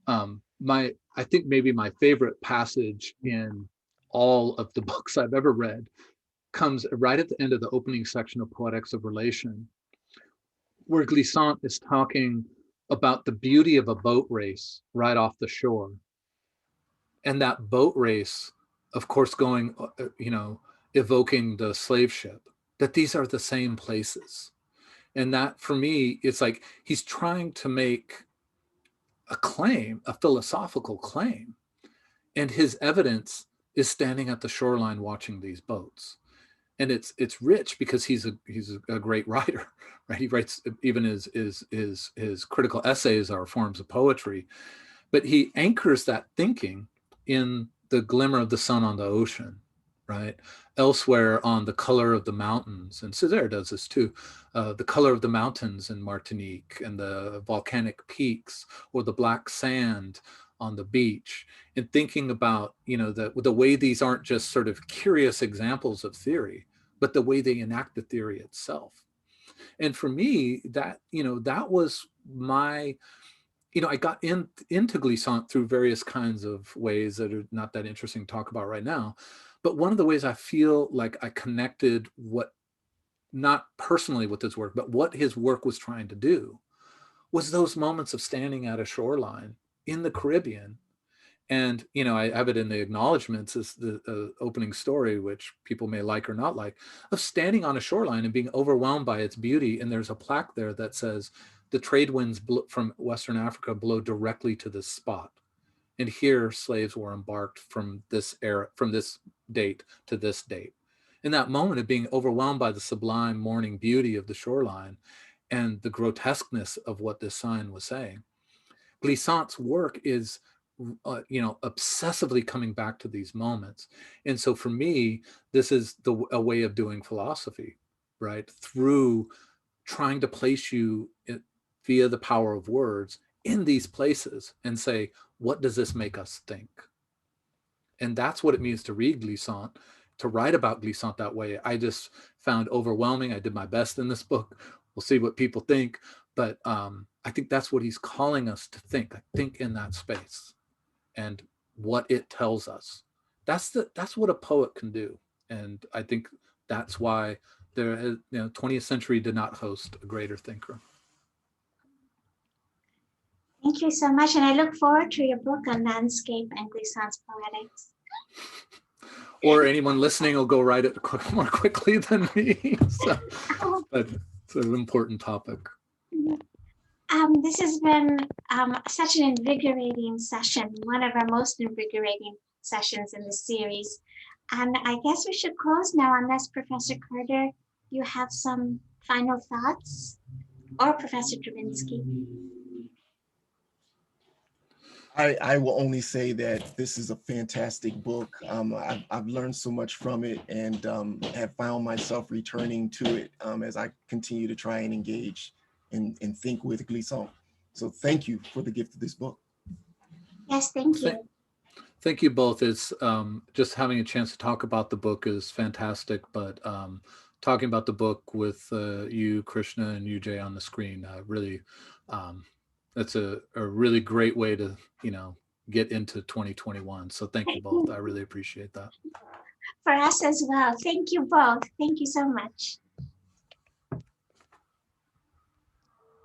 I think maybe my favorite passage in all of the books I've ever read comes right at the end of the opening section of Poetics of Relation, where Glissant is talking about the beauty of a boat race right off the shore. And that boat race, of course, going, you know, evoking the slave ship, that these are the same places. And that for me, it's like he's trying to make a claim, a philosophical claim. And his evidence is standing at the shoreline watching these boats. And it's rich because he's a great writer, right? He writes, even his critical essays are forms of poetry, but he anchors that thinking in the glimmer of the sun on the ocean, right? Elsewhere on the color of the mountains, and Césaire does this too, the color of the mountains in Martinique and the volcanic peaks or the black sand on the beach, and thinking about, you know, the way these aren't just sort of curious examples of theory, but the way they enact the theory itself. And for me, that, you know, that was my, I got into Glissant through various kinds of ways that are not that interesting to talk about right now. But one of the ways I feel like I connected not personally with his work, but what his work was trying to do, was those moments of standing at a shoreline in the Caribbean. And, I have it in the acknowledgments as the opening story, which people may like or not like, of standing on a shoreline and being overwhelmed by its beauty. And there's a plaque there that says, the trade winds from Western Africa blow directly to this spot. And here slaves were embarked from this era, from this date to this date. In that moment of being overwhelmed by the sublime morning beauty of the shoreline and the grotesqueness of what this sign was saying, Glissant's work is, obsessively coming back to these moments. And so for me, this is a way of doing philosophy, right? Through trying to place you via the power of words in these places and say, what does this make us think? And that's what it means to read Glissant, to write about Glissant that way. I just found overwhelming. I did my best in this book. We'll see what people think. But I think that's what he's calling us to think. Think in that space and what it tells us. That's what a poet can do. And I think that's why 20th century did not host a greater thinker. Thank you so much. And I look forward to your book on landscape and Glissant's poetics. Or anyone listening will go write it more quickly than me. So, but it's an important topic. This has been such an invigorating session, one of our most invigorating sessions in the series. And I guess we should close now, unless Professor Carter, you have some final thoughts, or Professor Drabinski. I will only say that this is a fantastic book. I've learned so much from it, and have found myself returning to it as I continue to try and engage and think with Glissant. So thank you for the gift of this book. Yes, thank you. Thank you both. It's just having a chance to talk about the book is fantastic, but talking about the book with you, Krishna, and you, Jay, on the screen, really, that's a really great way to, get into 2021. So thank you both. I really appreciate that. For us as well. Thank you both. Thank you so much.